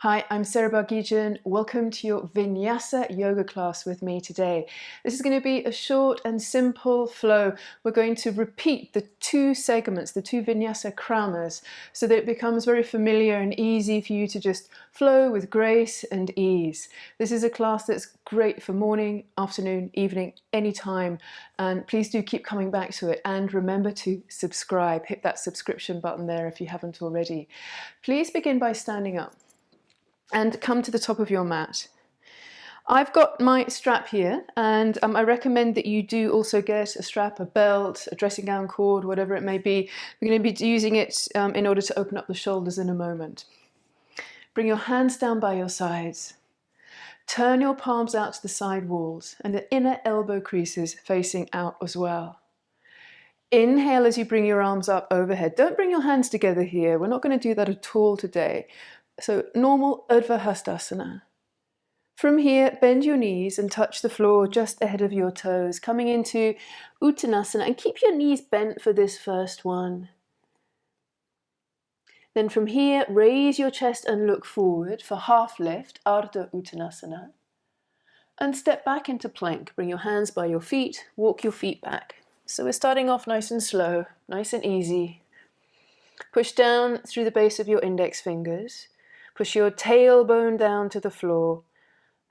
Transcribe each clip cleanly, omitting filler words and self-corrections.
Hi, I'm Sarah Bargijan. Welcome to your Vinyasa Yoga class with me today. This is going to be a short and simple flow. We're going to repeat the two segments, the two Vinyasa kramas, so that it becomes very familiar and easy for you to just flow with grace and ease. This is a class that's great for morning, afternoon, evening, anytime. And please do keep coming back to it. And remember to subscribe. Hit that subscription button there if you haven't already. Please begin by standing up and come to the top of your mat. I've got my strap here, and I recommend that you do also get a strap, a belt, a dressing gown cord, whatever it may be. We're going to be using it in order to open up the shoulders in a moment. Bring your hands down by your sides. Turn your palms out to the side walls and the inner elbow creases facing out as well. Inhale as you bring your arms up overhead. Don't bring your hands together here. We're not going to do that at all today. So normal Urdva hastasana. From here, bend your knees and touch the floor just ahead of your toes, coming into Uttanasana, and keep your knees bent for this first one. Then from here, raise your chest and look forward for half lift, Ardha Uttanasana. And step back into plank. Bring your hands by your feet, walk your feet back. So we're starting off nice and slow, nice and easy. Push down through the base of your index fingers. Push your tailbone down to the floor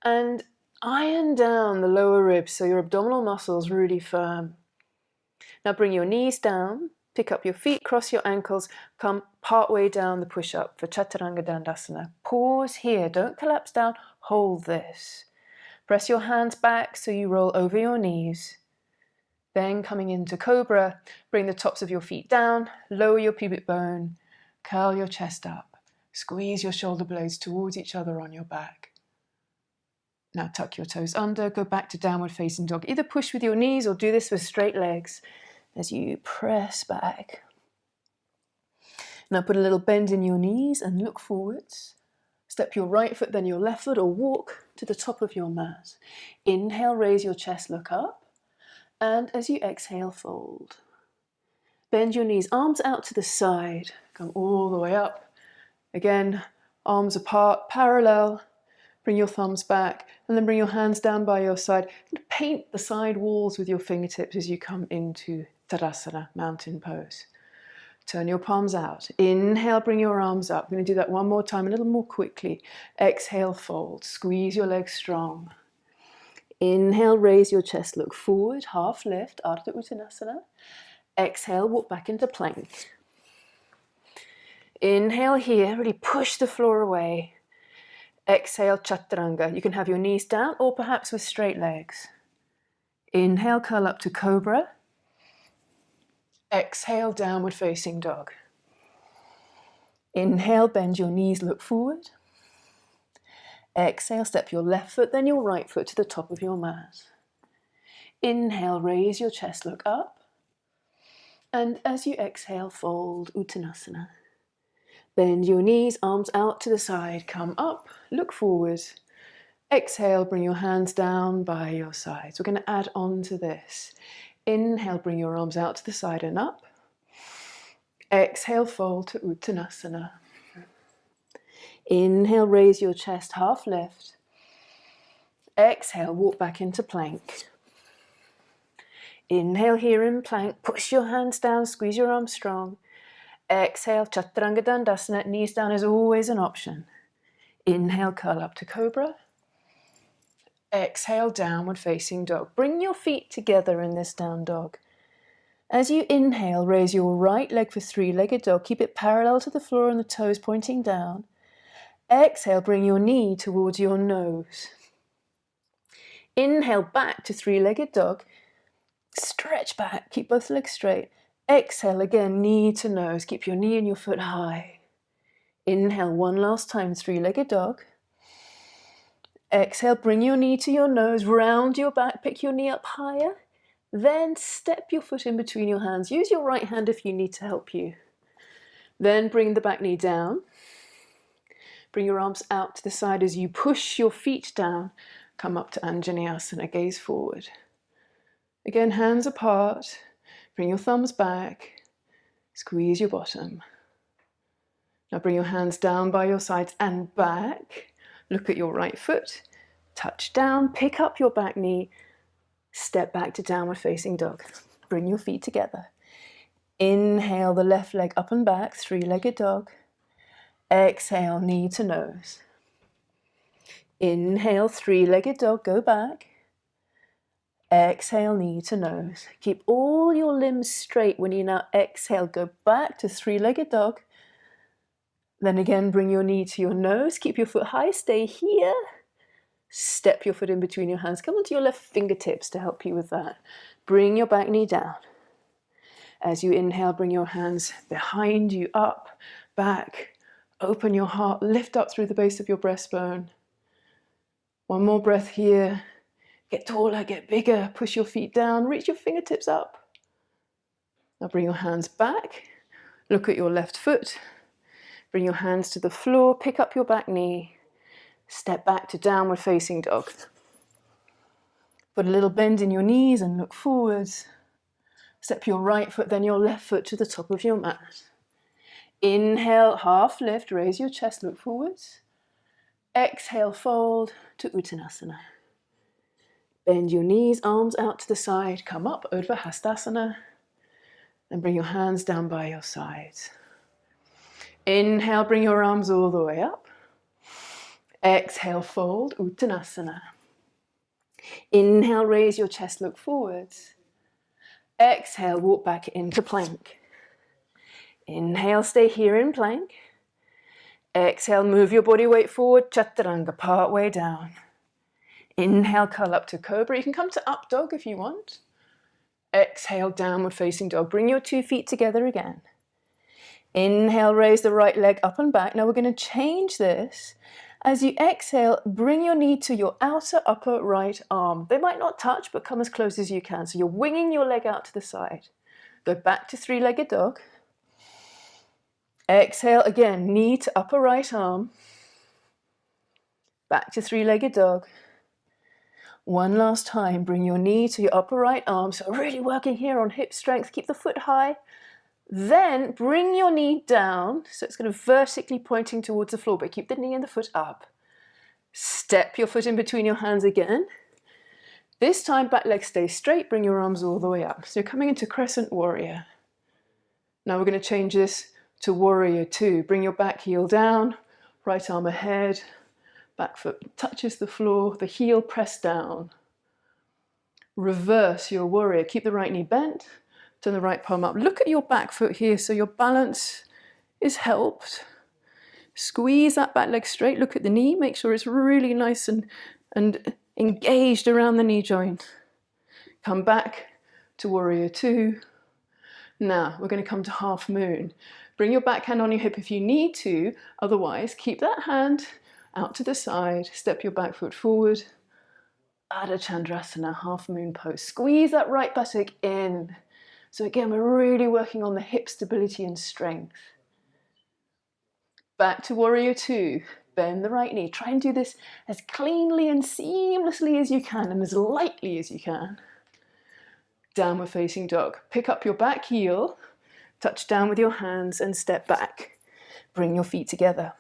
and iron down the lower ribs so your abdominal muscles really firm. Now bring your knees down, pick up your feet, cross your ankles, come partway down the push-up for Chaturanaga Dandasana. Pause here, don't collapse down, hold this. Press your hands back so you roll over your knees. Then coming into Cobra, bring the tops of your feet down, lower your pubic bone, curl your chest up. Squeeze your shoulder blades towards each other on your back. Now tuck your toes under, go back to downward facing dog. Either push with your knees or do this with straight legs as you press back. Now put a little bend in your knees and look forwards. Step your right foot, then your left foot, or walk to the top of your mat. Inhale, raise your chest, look up. And as you exhale, fold. Bend your knees, arms out to the side. Come all the way up. Again, arms apart, parallel. Bring your thumbs back and then bring your hands down by your side. And paint the side walls with your fingertips as you come into Tadansana, mountain pose. Turn your palms out. Inhale, bring your arms up. We're going to do that one more time, a little more quickly. Exhale, fold. Squeeze your legs strong. Inhale, raise your chest, look forward, half lift, Ardha Uttanasana. Exhale, walk back into plank. Inhale here, really push the floor away. Exhale, Chaturanga. You can have your knees down or perhaps with straight legs. Inhale, curl up to Cobra. Exhale, downward facing dog. Inhale, bend your knees, look forward. Exhale, step your left foot, then your right foot to the top of your mat. Inhale, raise your chest, look up. And as you exhale, fold, Uttanasana. Bend your knees, arms out to the side, come up, look forward. Exhale, bring your hands down by your sides. We're going to add on to this. Inhale, bring your arms out to the side and up. Exhale, fold to Uttanasana. Inhale, raise your chest, half lift. Exhale, walk back into plank. Inhale here in plank, push your hands down, squeeze your arms strong. Exhale, Chaturanaga Dandasana, knees down is always an option. Inhale, curl up to Cobra. Exhale, downward facing dog. Bring your feet together in this down dog. As you inhale, raise your right leg for three-legged dog. Keep it parallel to the floor and the toes pointing down. Exhale, bring your knee towards your nose. Inhale, back to three-legged dog. Stretch back, keep both legs straight. Exhale again, knee to nose. Keep your knee and your foot high. Inhale one last time, three-legged dog. Exhale, bring your knee to your nose, round your back, pick your knee up higher. Then step your foot in between your hands. Use your right hand if you need to help you. Then bring the back knee down. Bring your arms out to the side as you push your feet down. Come up to Anjanayasana, gaze forward. Again, hands apart. Bring your thumbs back. Squeeze your bottom. Now bring your hands down by your sides and back. Look at your right foot. Touch down, pick up your back knee. Step back to downward facing dog. Bring your feet together. Inhale the left leg up and back, three-legged dog. Exhale, knee to nose. Inhale, three-legged dog, go back. Exhale, knee to nose. Keep all your limbs straight when you now exhale. Go back to three-legged dog. Then again, bring your knee to your nose. Keep your foot high, stay here. Step your foot in between your hands. Come onto your left fingertips to help you with that. Bring your back knee down. As you inhale, bring your hands behind you, up, back. Open your heart, lift up through the base of your breastbone. One more breath here. Get taller, get bigger. Push your feet down, reach your fingertips up. Now bring your hands back. Look at your left foot. Bring your hands to the floor, pick up your back knee. Step back to downward facing dog. Put a little bend in your knees and look forwards. Step your right foot, then your left foot to the top of your mat. Inhale, half lift, raise your chest, look forwards. Exhale, fold to Uttanasana. Bend your knees, arms out to the side, come up, Urdva hastasana. And bring your hands down by your sides. Inhale, bring your arms all the way up. Exhale, fold, Uttanasana. Inhale, raise your chest, look forwards. Exhale, walk back into plank. Inhale, stay here in plank. Exhale, move your body weight forward, Chaturanga, part way down. Inhale, curl up to Cobra. You can come to up dog if you want. Exhale, downward facing dog. Bring your 2 feet together again. Inhale, raise the right leg up and back. Now we're going to change this. As you exhale, bring your knee to your outer upper right arm. They might not touch, but come as close as you can. So you're winging your leg out to the side. Go back to three-legged dog. Exhale again, knee to upper right arm. Back to three-legged dog. One last time, bring your knee to your upper right arm. So really working here on hip strength. Keep the foot high. Then bring your knee down, so it's kind of vertically pointing towards the floor, but keep the knee and the foot up. Step your foot in between your hands again. This time, back leg stays straight, bring your arms all the way up. So you're coming into Crescent Warrior. Now we're going to change this to Warrior 2. Bring your back heel down, right arm ahead, back foot touches the floor, the heel pressed down. Reverse your Warrior. Keep the right knee bent. Turn the right palm up. Look at your back foot here so your balance is helped. Squeeze that back leg straight. Look at the knee. Make sure it's really nice and engaged around the knee joint. Come back to Warrior 2. Now we're going to come to Half Moon. Bring your back hand on your hip if you need to. Otherwise, keep that hand out to the side. Step your back foot forward. Ardha Chandrasana, Half Moon pose. Squeeze that right buttock in. So again, we're really working on the hip stability and strength. Back to Warrior 2. Bend the right knee. Try and do this as cleanly and seamlessly as you can and as lightly as you can. Downward facing dog. Pick up your back heel, touch down with your hands and step back. Bring your feet together.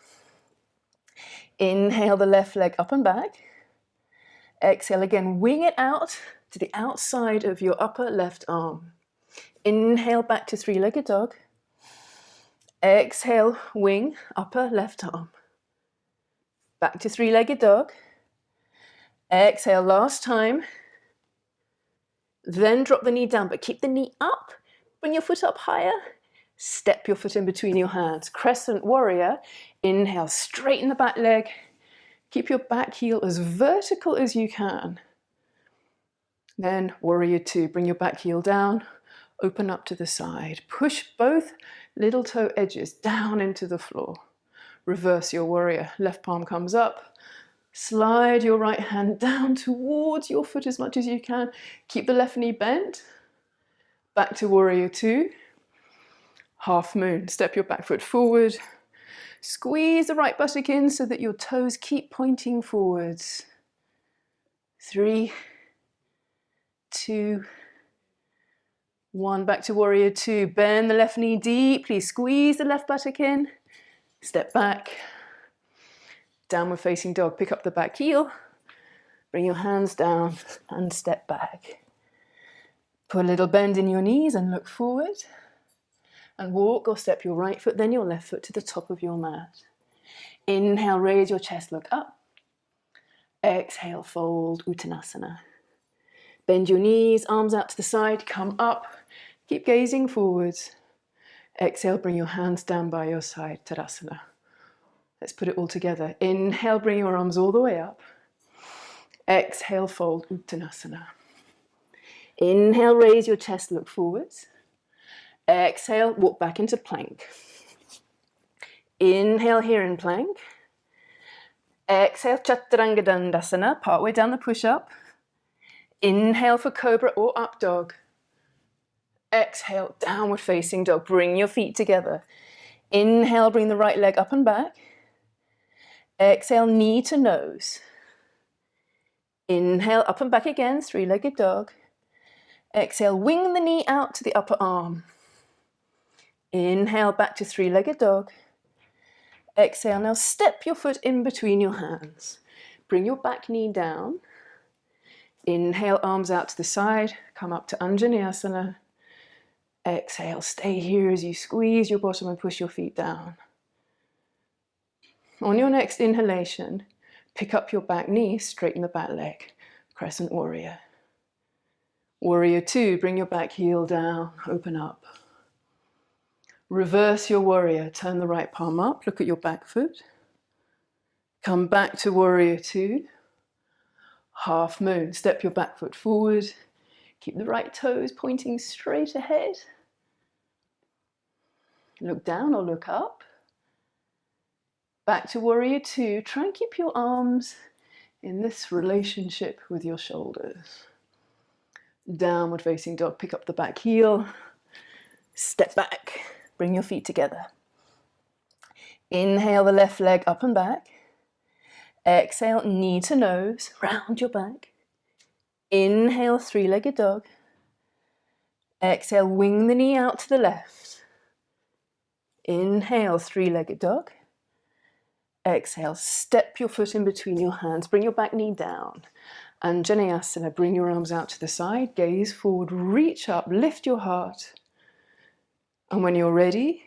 Inhale the left leg up and back. Exhale again, wing it out to the outside of your upper left arm. Inhale back to three-legged dog. Exhale, wing, upper left arm. Back to three-legged dog. Exhale, last time. Then drop the knee down, but keep the knee up. Bring your foot up higher. Step your foot in between your hands. Crescent Warrior. Inhale, straighten the back leg. Keep your back heel as vertical as you can. Then Warrior 2. Bring your back heel down. Open up to the side. Push both little toe edges down into the floor. Reverse your Warrior. Left palm comes up. Slide your right hand down towards your foot as much as you can. Keep the left knee bent. Back to Warrior 2. Half Moon. Step your back foot forward. Squeeze the right buttock in so that your toes keep pointing forwards. 3, 2, 1. Back to Warrior 2. Bend the left knee deeply. Squeeze the left buttock in. Step back, downward facing dog. Pick up the back heel, bring your hands down and step back. Put a little bend in your knees and look forward. And walk or step your right foot, then your left foot to the top of your mat. Inhale, raise your chest, look up. Exhale, fold, Uttanasana. Bend your knees, arms out to the side, come up. Keep gazing forwards. Exhale, bring your hands down by your side, Tadansana. Let's put it all together. Inhale, bring your arms all the way up. Exhale, fold, Uttanasana. Inhale, raise your chest, look forwards. Exhale, walk back into plank. Inhale here in plank. Exhale, Chaturanaga Dandasana, partway down the push-up. Inhale for Cobra or up dog. Exhale, downward facing dog. Bring your feet together. Inhale, bring the right leg up and back. Exhale, knee to nose. Inhale, up and back again, three-legged dog. Exhale, wing the knee out to the upper arm. Inhale, back to three-legged dog. Exhale, now step your foot in between your hands. Bring your back knee down. Inhale, arms out to the side. Come up to Anjanayasana. Exhale, stay here as you squeeze your bottom and push your feet down. On your next inhalation, pick up your back knee, straighten the back leg. Crescent Warrior. Warrior 2, bring your back heel down, open up. Reverse your warrior, turn the right palm up, look at your back foot. Come back to Warrior 2. Half moon, step your back foot forward. Keep the right toes pointing straight ahead. Look down or look up. Back to Warrior 2. Try and keep your arms in this relationship with your shoulders. Downward facing dog, pick up the back heel. Step back. Bring your feet together. Inhale the left leg up and back. Exhale, knee to nose, round your back. Inhale, three-legged dog. Exhale, wing the knee out to the left. Inhale, three-legged dog. Exhale, step your foot in between your hands. Bring your back knee down. Anjanayasana, bring your arms out to the side. Gaze forward, reach up, lift your heart. And when you're ready,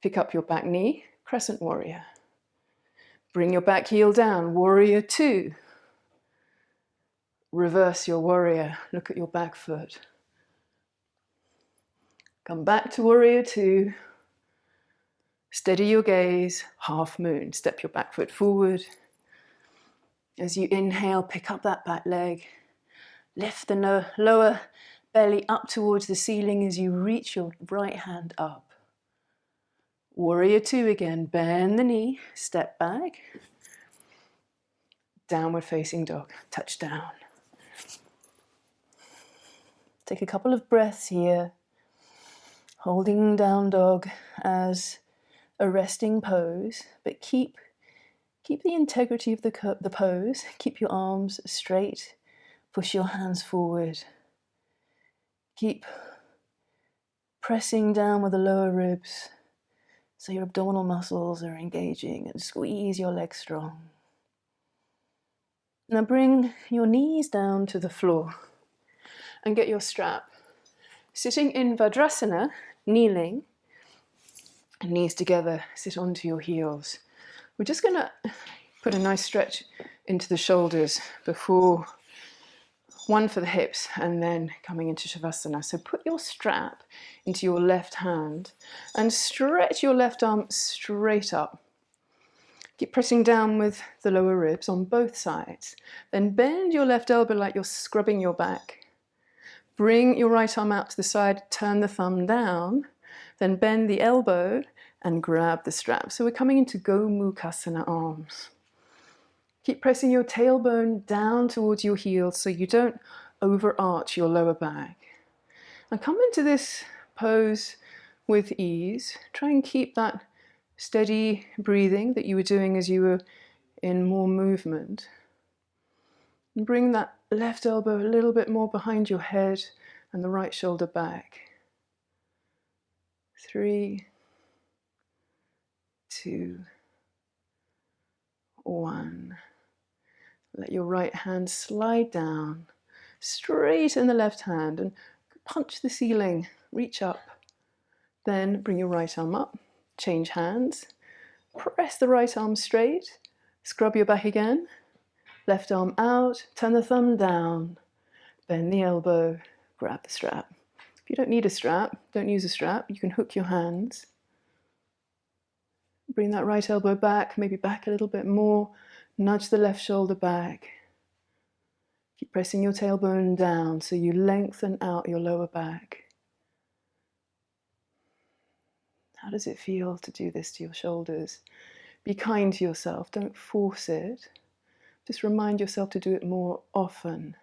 pick up your back knee, Crescent Warrior. Bring your back heel down, Warrior 2. Reverse your warrior, look at your back foot. Come back to Warrior 2. Steady your gaze, half moon. Step your back foot forward. As you inhale, pick up that back leg. Lift the lower belly up towards the ceiling as you reach your right hand up. Warrior 2 again, bend the knee, step back. Downward facing dog, touch down. Take a couple of breaths here, holding down dog as a resting pose, but keep the integrity of the pose. Keep your arms straight, push your hands forward. Keep pressing down with the lower ribs so your abdominal muscles are engaging, and squeeze your legs strong. Now bring your knees down to the floor and get your strap. Sitting in Virabadrasana, kneeling, knees together, sit onto your heels. We're just going to put a nice stretch into the shoulders before, one for the hips, and then coming into Shavasana. So put your strap into your left hand and stretch your left arm straight up. Keep pressing down with the lower ribs on both sides. Then bend your left elbow like you're scrubbing your back. Bring your right arm out to the side, turn the thumb down, then bend the elbow and grab the strap. So we're coming into Go Mukhasana arms. Keep pressing your tailbone down towards your heels so you don't overarch your lower back. And come into this pose with ease. Try and keep that steady breathing that you were doing as you were in more movement. And bring that left elbow a little bit more behind your head and the right shoulder back. 3, 2, 1. Let your right hand slide down, straighten the left hand and punch the ceiling, reach up. Then bring your right arm up, change hands, press the right arm straight, scrub your back again, left arm out, turn the thumb down, bend the elbow, grab the strap. If you don't need a strap, don't use a strap, you can hook your hands. Bring that right elbow back, maybe back a little bit more, nudge the left shoulder back. Keep pressing your tailbone down so you lengthen out your lower back. How does it feel to do this to your shoulders? Be kind to yourself, don't force it. Just remind yourself to do it more often.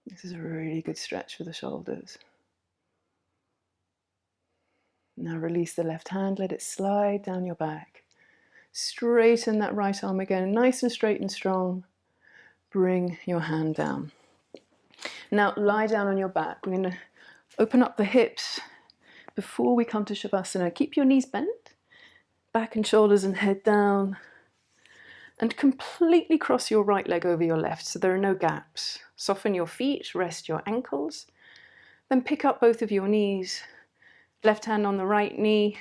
This is a really good stretch for the shoulders. Now release the left hand, let it slide down your back. Straighten that right arm again, nice and straight and strong. Bring your hand down. Now lie down on your back. We're going to open up the hips before we come to Shavasana. Keep your knees bent, back and shoulders and head down. And completely cross your right leg over your left so there are no gaps. Soften your feet, rest your ankles. Then pick up both of your knees. Left hand on the right knee,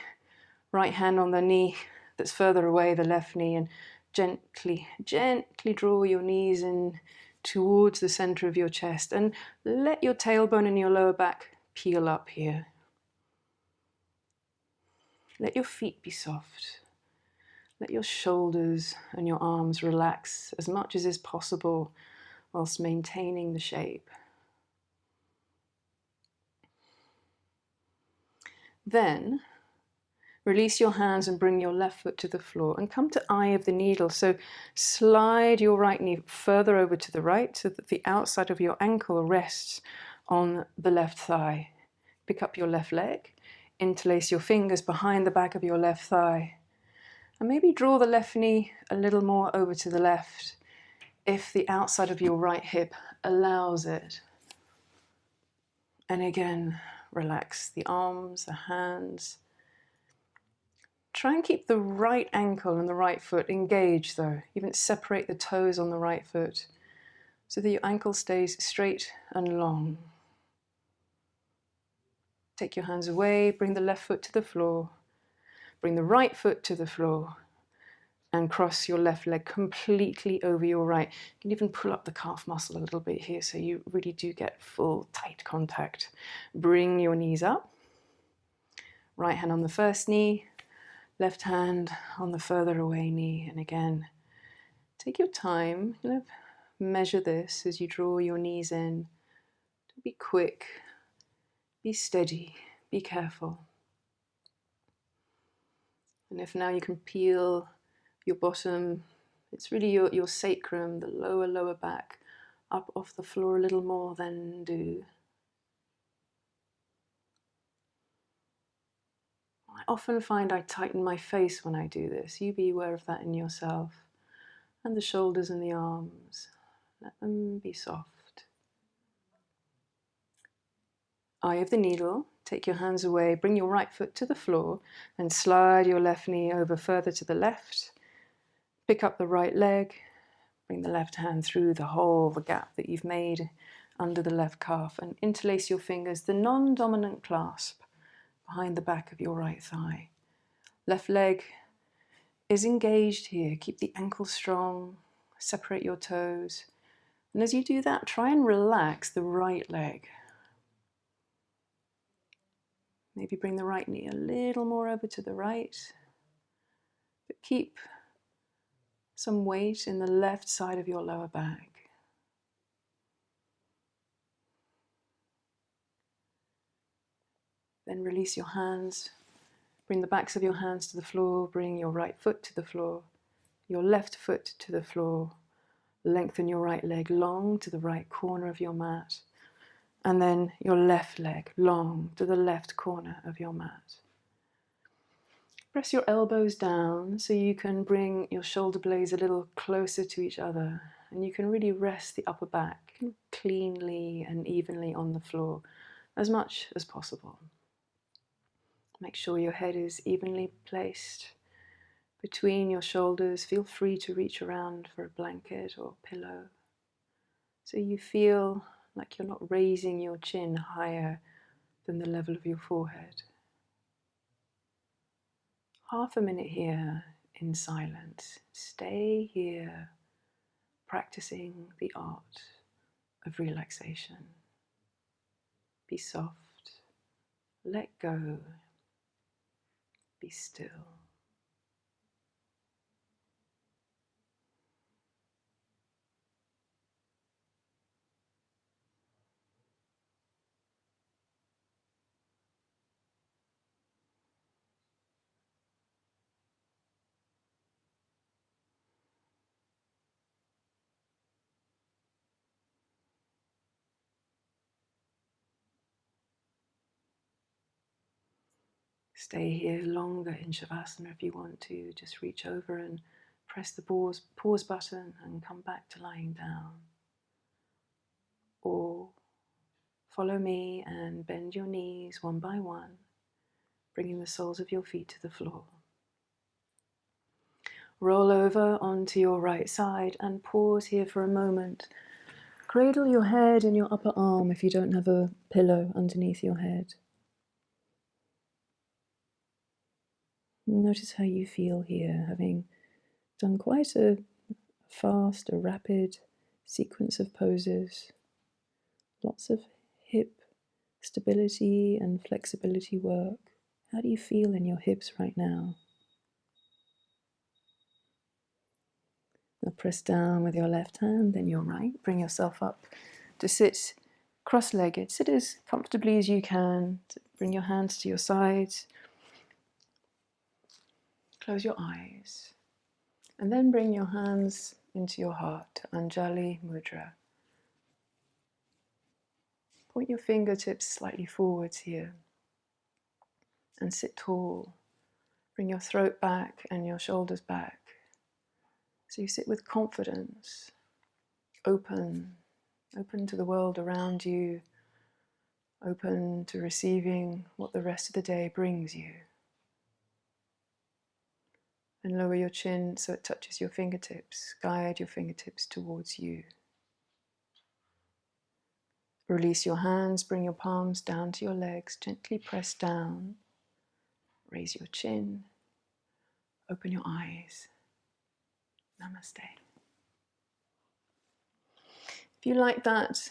right hand on the knee that's further away, the left knee, and gently, gently draw your knees in towards the center of your chest and let your tailbone and your lower back peel up here. Let your feet be soft. Let your shoulders and your arms relax as much as is possible whilst maintaining the shape. Then release your hands and bring your left foot to the floor and come to eye of the needle. So slide your right knee further over to the right so that the outside of your ankle rests on the left thigh. Pick up your left leg, interlace your fingers behind the back of your left thigh, and maybe draw the left knee a little more over to the left if the outside of your right hip allows it. And again, relax the arms, the hands. Try and keep the right ankle and the right foot engaged though. Even separate the toes on the right foot so that your ankle stays straight and long. Take your hands away, bring the left foot to the floor, bring the right foot to the floor, and cross your left leg completely over your right. You can even pull up the calf muscle a little bit here so you really do get full tight contact. Bring your knees up. Right hand on the first knee, left hand on the further away knee. And again, take your time. Measure this as you draw your knees in. Don't be quick. Be steady. Be careful. And if now you can peel your bottom, it's really your sacrum, the lower back, up off the floor a little more, then do. I often find I tighten my face when I do this. You be aware of that in yourself. And the shoulders and the arms. Let them be soft. Eye of the needle. Take your hands away. Bring your right foot to the floor and slide your left knee over further to the left. Pick up the right leg. Bring the left hand through the gap that you've made under the left calf and interlace your fingers, the non-dominant clasp behind the back of your right thigh. Left leg is engaged here. Keep the ankle strong. Separate your toes. And as you do that, try and relax the right leg. Maybe bring the right knee a little more over to the right. But keep some weight in the left side of your lower back. Then release your hands. Bring the backs of your hands to the floor. Bring your right foot to the floor. Your left foot to the floor. Lengthen your right leg long to the right corner of your mat. And then your left leg long to the left corner of your mat. Press your elbows down so you can bring your shoulder blades a little closer to each other, and you can really rest the upper back cleanly and evenly on the floor as much as possible. Make sure your head is evenly placed. between your shoulders. Feel free to reach around for a blanket or pillow, so you feel like you're not raising your chin higher than the level of your forehead. Half a minute here in silence. Stay here practicing the art of relaxation. Be soft, let go, be still. Stay here longer in Shavasana if you want to. Just reach over and press the pause button and come back to lying down. Or follow me and bend your knees one by one, bringing the soles of your feet to the floor. Roll over onto your right side and pause here for a moment. Cradle your head in your upper arm if you don't have a pillow underneath your head. Notice how you feel here, having done quite a fast, a rapid sequence of poses. Lots of hip stability and flexibility work. How do you feel in your hips right now? Now press down with your left hand, then your right. Bring yourself up to sit cross-legged. Sit as comfortably as you can. Bring your hands to your sides. Close your eyes. And then bring your hands into your heart, Anjali Mudra. Point your fingertips slightly forwards here and sit tall. Bring your throat back and your shoulders back. So you sit with confidence, open to the world around you, open to receiving what the rest of the day brings you. And lower your chin so it touches your fingertips. Guide your fingertips towards you. Release your hands, bring your palms down to your legs, gently press down. Raise your chin, open your eyes. Namaste. If you like that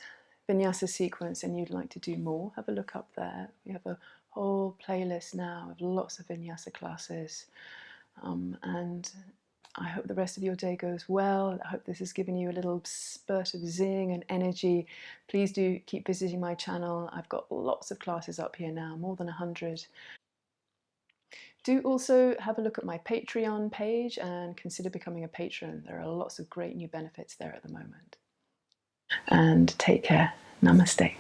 Vinyasa sequence and you'd like to do more, have a look up there. We have a whole playlist now of lots of Vinyasa classes. And I hope the rest of your day goes well. I hope this has given you a little spurt of zing and energy. Please do keep visiting my channel. I've got lots of classes up here now, more than 100. Do also have a look at my Patreon page and consider becoming a patron. There are lots of great new benefits there at the moment. And take care. Namaste.